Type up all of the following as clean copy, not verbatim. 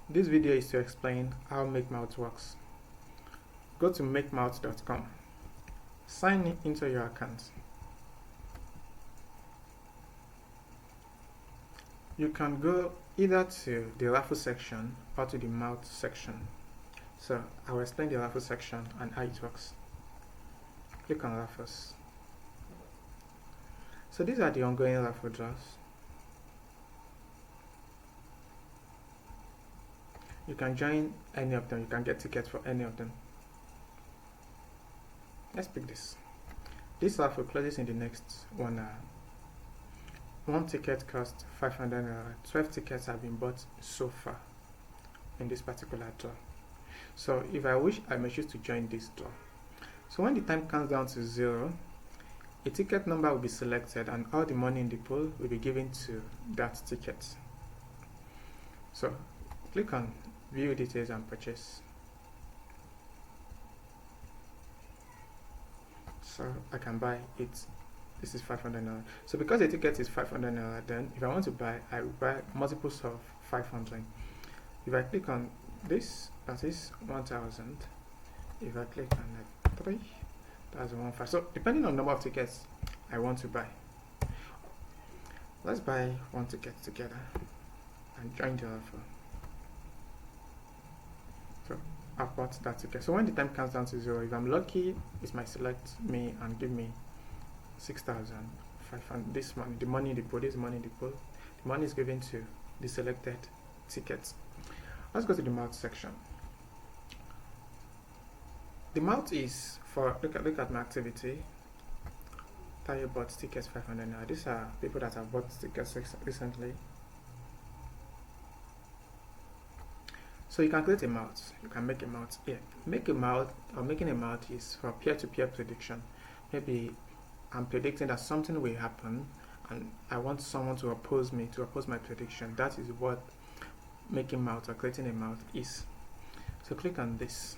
This video is to explain how MakeMouth works. Go to makemouth.com. Sign into your account. You can go either to the raffle section or to the mouth section. So I will explain the raffle section and how it works. Click on raffles. So these are the ongoing raffle draws. You can join any of them. You can get tickets for any of them. Let's pick this. This raffle closes in the next 1 hour. One ticket costs 500 naira. 12 tickets have been bought so far in this particular draw. So if I wish, I may choose to join this draw. So when the time comes down to 0, a ticket number will be selected and all the money in the pool will be given to that ticket. So click on view details and purchase. So I can buy it. This is 500 naira. So because the ticket is 500 naira, then if I want to buy, I will buy multiples of 500. If I click on this, that is 1000. If I click on like 3, that's 15. So depending on the number of tickets I want to buy, let's buy one ticket together and join the offer. So I've bought that ticket. So when the time comes down to 0, if I'm lucky, it might select me and give me 6,500. This money, the money in the pool, this money in the pool. The money is given to the selected tickets. Let's go to the mouth section. The mouth is for, look at my activity. Tayo bought tickets 500 naira. These are people that have bought tickets recently. So you can create a mouth. You can make a mouth here. Make a mouth, or making a mouth is for peer-to-peer prediction. Maybe I'm predicting that something will happen and I want someone to oppose me, to oppose my prediction. That is what making mouth or creating a mouth is. So click on this.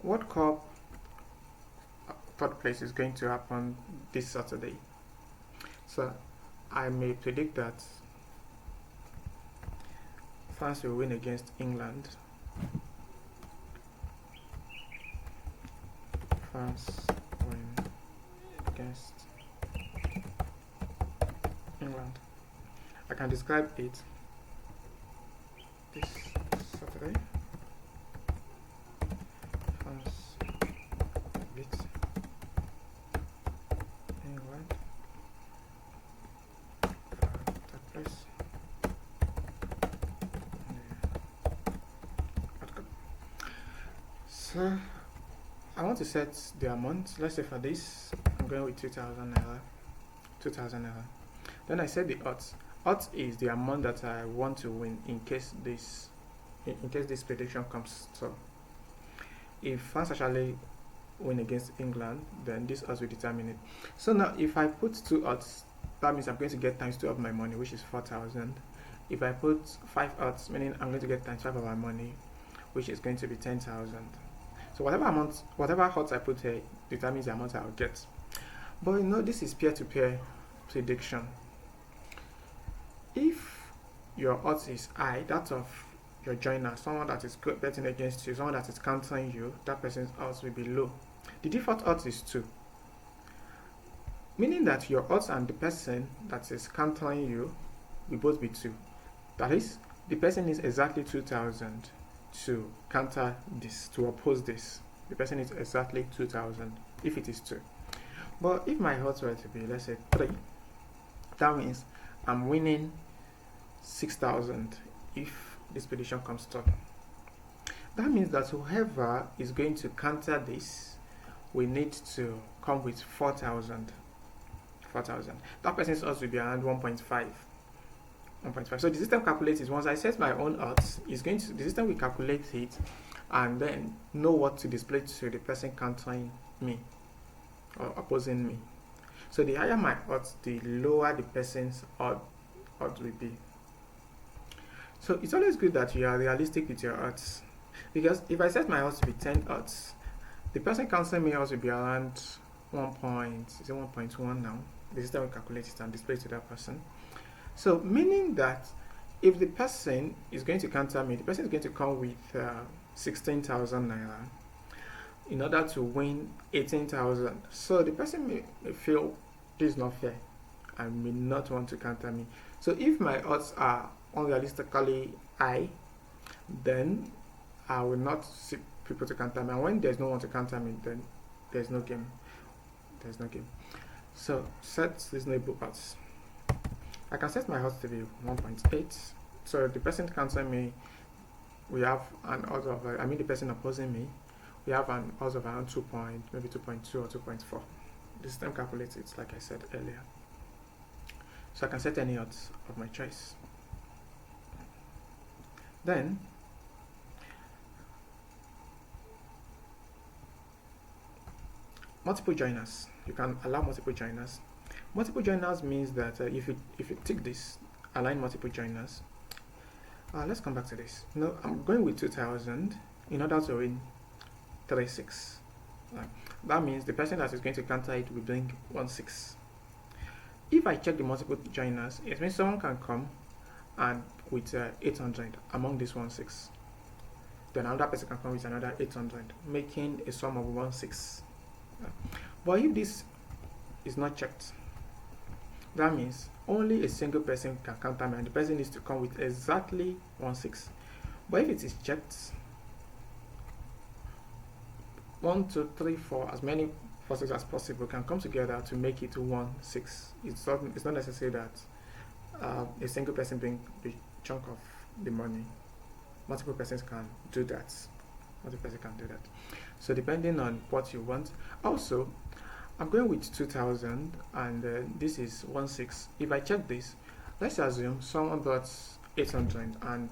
World Cup third place is going to happen this Saturday. So I may predict that France will win against England. France win against England. I can describe it this Saturday. France beat England. Third place. So I want to set the amount. Let's say for this, I'm going with 2,000 naira. 2,000 naira. Then I set the odds. Odds is the amount that I want to win in case this prediction comes true. If France actually win against England, then this odds will determine it. So now if I put 2 odds, that means I'm going to get times 2 of my money, which is 4,000. If I put 5 odds, meaning I'm going to get times 5 of my money, which is going to be 10,000. So whatever odds I put here determines the amount I'll get. But you know, this is peer-to-peer prediction. If your odds is high, that of your joiner, someone that is betting against you, someone that is countering you, that person's odds will be low. The default odds is 2, meaning that your odds and the person that is countering you will both be 2. That is, the person is exactly 2,000 to counter this, to oppose this. The person is exactly 2,000 if it is 2. But if my odds were to be, let's say 3, that means I'm winning 6,000 if this prediction comes true. That means that whoever is going to counter this will need to come with 4,000. 4,000. That person's odds will be around 1.5. 1.5. So the system calculates it. Once I set my own odds, the system will calculate it and then know what to display to the person countering me or opposing me. So the higher my odds, the lower the person's odds will be. So it's always good that you are realistic with your odds, because if I set my odds to be 10 odds, the person countering me odds will be around 1.1 now. The system will calculate it and display it to that person. So meaning that if the person is going to counter me, the person is going to come with 16,000 naira in order to win 18,000. So the person may feel this is not fair and may not want to counter me. So if my odds are unrealistically high, then I will not seek people to counter me. And when there's no one to counter me, then there's no game. There's no game. So set reasonable odds. I can set my odds to be 1.8. So if the person countering me, we have an odds of, the person opposing me, we have an odds of around 2 point, maybe 2.2 or 2.4. The system calculates it, like I said earlier. So I can set any odds of my choice. Then multiple joiners. You can allow multiple joiners. Multiple joiners means that if you tick this, align multiple joiners. Let's come back to this. No, I'm going with 2,000 in order to win 3.6. That means the person that is going to counter it will bring 1.6. If I check the multiple joiners, it means someone can come and with 800 among this 1.6. Then another person can come with another 800, making a sum of 1.6. But if this is not checked, that means only a single person can counter me, and the person needs to come with exactly 1.6. But if it is checked, 1, 2, 3, 4, as many forces as possible can come together to make it 1.6. It's not necessary that a single person bring the chunk of the money. Multiple persons can do that. So depending on what you want. Also, I'm going with 2,000 and this is 1.6. If I check this, let's assume someone brought 800 and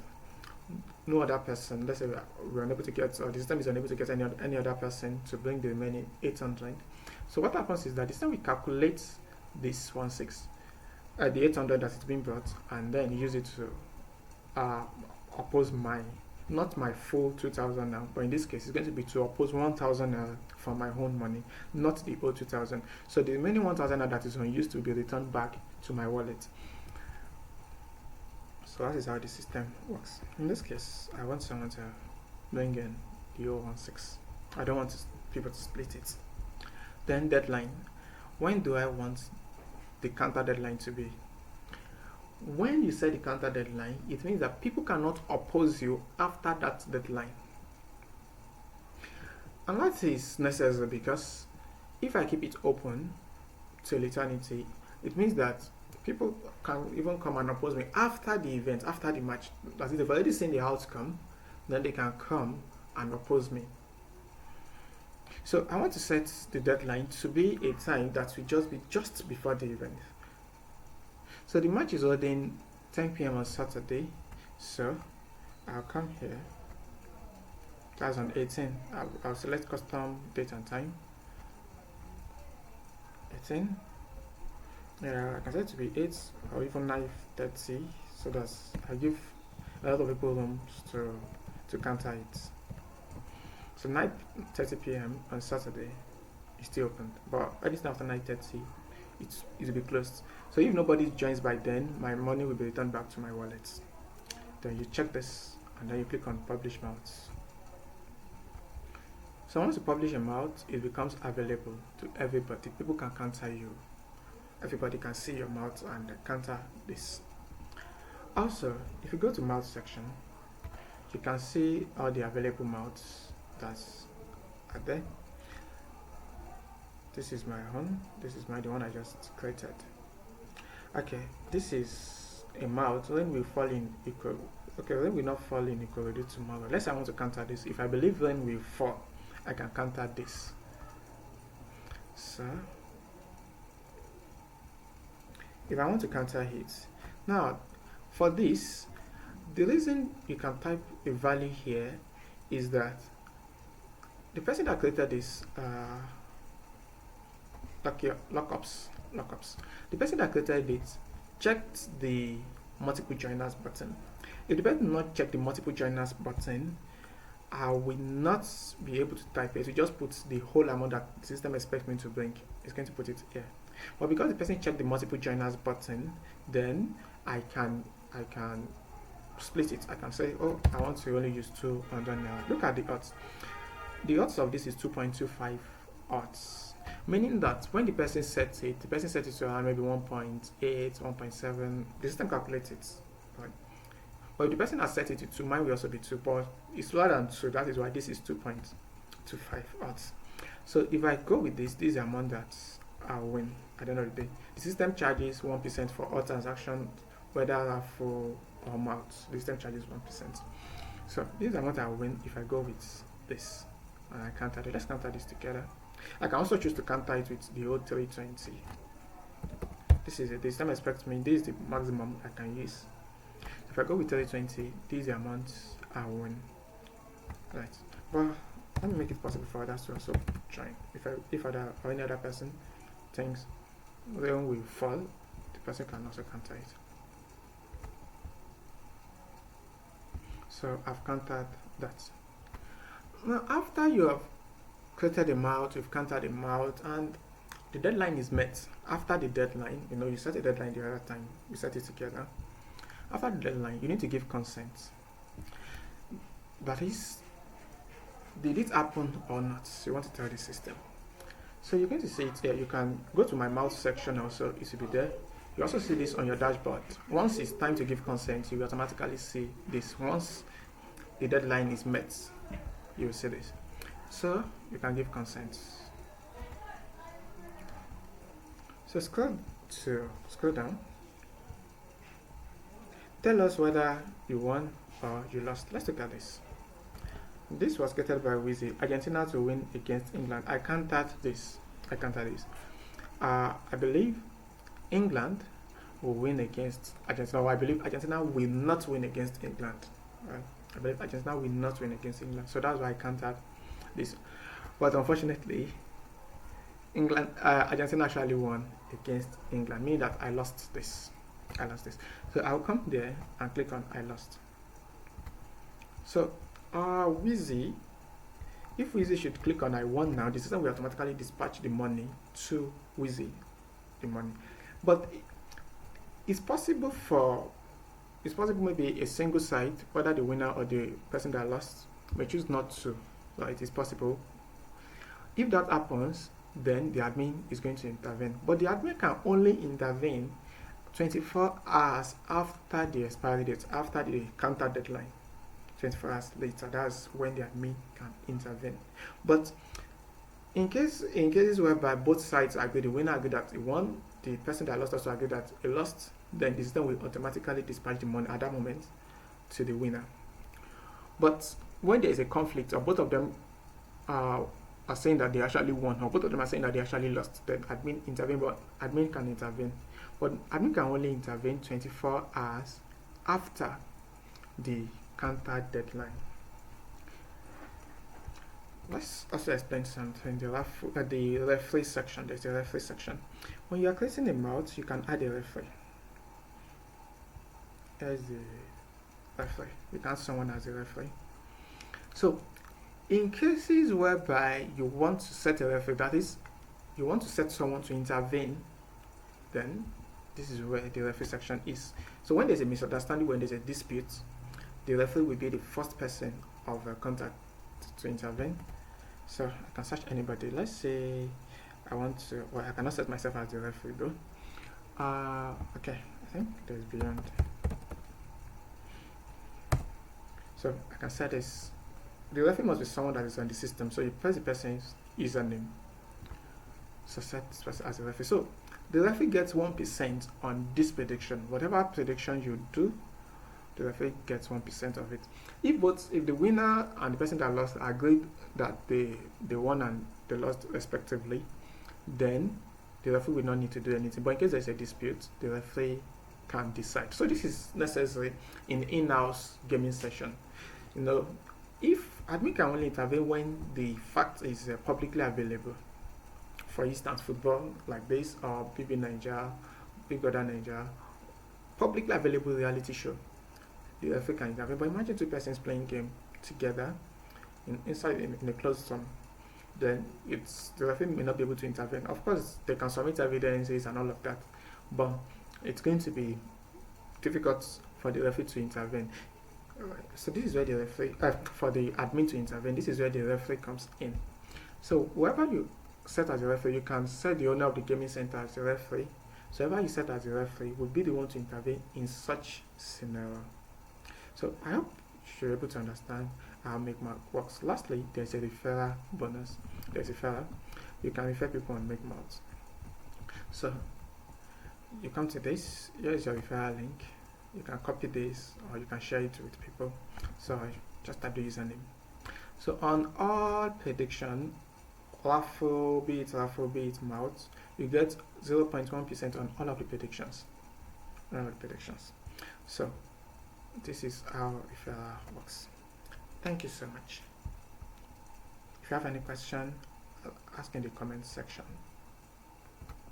no other person, let's say we're unable to get, or the system is unable to get any other person to bring the remaining 800. So what happens is that the system will calculate this 1.6, the 800 that is being brought, and then use it to oppose not my full 2,000 now, but in this case it's going to be to oppose 1,000 for my own money, not the old 2,000. So the remaining 1,000 that is unused will be returned back to my wallet. So that is how the system works. In this case, I want someone to bring in the 0.16. I don't want people to split it. Then deadline. When do I want the counter deadline to be? When you set the counter deadline, it means that people cannot oppose you after that deadline. And that is necessary because if I keep it open till eternity, it means that people can even come and oppose me after the event, after the match. That is, they've already seen the outcome, then they can come and oppose me. So I want to set the deadline to be a time that will just be just before the event. So the match is holding 10 p.m. on Saturday. So I'll come here. That's on 18. I'll select custom date and time. 18. Yeah, I can set it to be 8 or even 9:30, so that I give a lot of people room to counter it. So 9:30 p.m. on Saturday is still open, but anything after 9:30, it will be closed. So if nobody joins by then, my money will be returned back to my wallet. Then you check this, and then you click on publish mounts. So once you publish a mount, it becomes available to everybody. People can counter you. Everybody can see your mount and counter this. Also, if you go to mount section, you can see all the available mounts that are there. This is my own. This is the one I just created. Okay, this is a mount. When we fall in equal, when we not fall in equal, we do tomorrow. Let's say I want to counter this. If I believe when we fall, I can counter this. So if I want to counter it, now for this, the reason you can type a value here is that the person that created this lockups, the person that created it checked the multiple joiners button. If the person not check the multiple joiners button, I will not be able to type it. We just put the whole amount that the system expects me to bring. It's going to put it here. But because the person checked the multiple joiners button, then I can split it. I can say, oh, I want to only use 200 naira. Look at the odds. The odds of this is 2.25 odds, meaning that when the person sets it to around maybe 1.8, 1.7, the system calculates it. Right? But if the person has set it to 2, mine will also be 2, but it's lower than 2. That is why this is 2.25 odds. So if I go with this is the amount that I'll win at the end of the day. The system charges 1% for all transactions, whether raffle or mouth. The system charges 1%. So this is the amount I'll win if I go with this. And I counter it. Let's counter this together. I can also choose to counter it with the old 320. This is it. The system expects me. This is the maximum I can use. If I go with 320, this is the amount I win. Right. But let me make it possible for others to also join. If other or any other person thinks they will fall, the person can also counter it. So I've countered that. Now after you have created a mouth, you've countered a mouth, and the deadline is met. After the deadline, you set a deadline the other time, we set it together. After the deadline, you need to give consent. That is, did it happen or not? You want to tell the system. So you're going to see it here. You can go to my mouth section also, it will be there. You also see this on your dashboard. Once it's time to give consent, you will automatically see this. Once the deadline is met, you will see this. So you can give consent. So scroll down. Tell us whether you won or you lost. Let's look at this. This was created by Wizzy. Argentina to win against England. I countered this. I believe England will win against Argentina. Or I believe Argentina will not win against England. Right? I believe Argentina will not win against England. So that's why I countered this. But unfortunately, Argentina actually won against England, meaning that I lost this. So I'll come there and click on I lost. So Wizzy, if Wizzy should click on I won now, the system will automatically dispatch the money to Wizzy, But it's possible maybe a single site, whether the winner or the person that lost may choose not to. Right? It's possible. If that happens, then the admin is going to intervene. But the admin can only intervene 24 hours after the expiry date, after the counter deadline. 24 hours later, that's when the admin can intervene. But in cases whereby both sides agree, the winner agree that he won, the person that lost also agree that he lost, then the system will automatically dispatch the money at that moment to the winner. But when there is a conflict, or both of them are saying that they actually won, or both of them are saying that they actually lost, then admin intervene. But admin can intervene, but admin can only intervene 24 hours after the counter deadline. Let's also explain something. The referee section. There's a referee section. When you are creating a mouth, you can add a referee. There's the referee. You can add someone as a referee. So, in cases whereby you want to set a referee, that is, you want to set someone to intervene, then this is where the referee section is. So when there's a misunderstanding, when there's a dispute, the referee will be the first person of contact to intervene. So I can search anybody. Let's say I want to, well, I cannot set myself as the referee though. Okay, I think there's beyond. So I can set this. The referee must be someone that is on the system. So you press the person's username. So set this person as a referee. So the referee gets 1% on this prediction. Whatever prediction you do, the referee gets 1% of it. If the winner and the person that lost agreed that they won and they lost respectively, then the referee will not need to do anything. But in case there's a dispute, the referee can decide. So this is necessary in-house gaming session. If admin can only intervene when the fact is publicly available. For instance, football like this, or BB Nigeria, Big Brother Nigeria, publicly available reality show, the referee can intervene. But imagine two persons playing game together inside in a closed room. Then the referee may not be able to intervene. Of course, they can submit evidences and all of that, but it's going to be difficult for the referee to intervene. Alright, so this is where the referee, for the admin to intervene, this is where the referee comes in. So whoever you set as a referee, you can set the owner of the gaming center as a referee. So whoever you set as a referee will be the one to intervene in such scenario. So I hope you're able to understand how MakeMart works. Lastly, there's a referral bonus. There's a referral. You can refer people on MakeMart. So you come to this, here is your referral link. You can copy this or you can share it with people. So I just type the username. So on all prediction, raffle, be it mouth, you get 0.1% on all of the predictions. So this is how referral works. Thank you so much. If you have any question, ask in the comment section.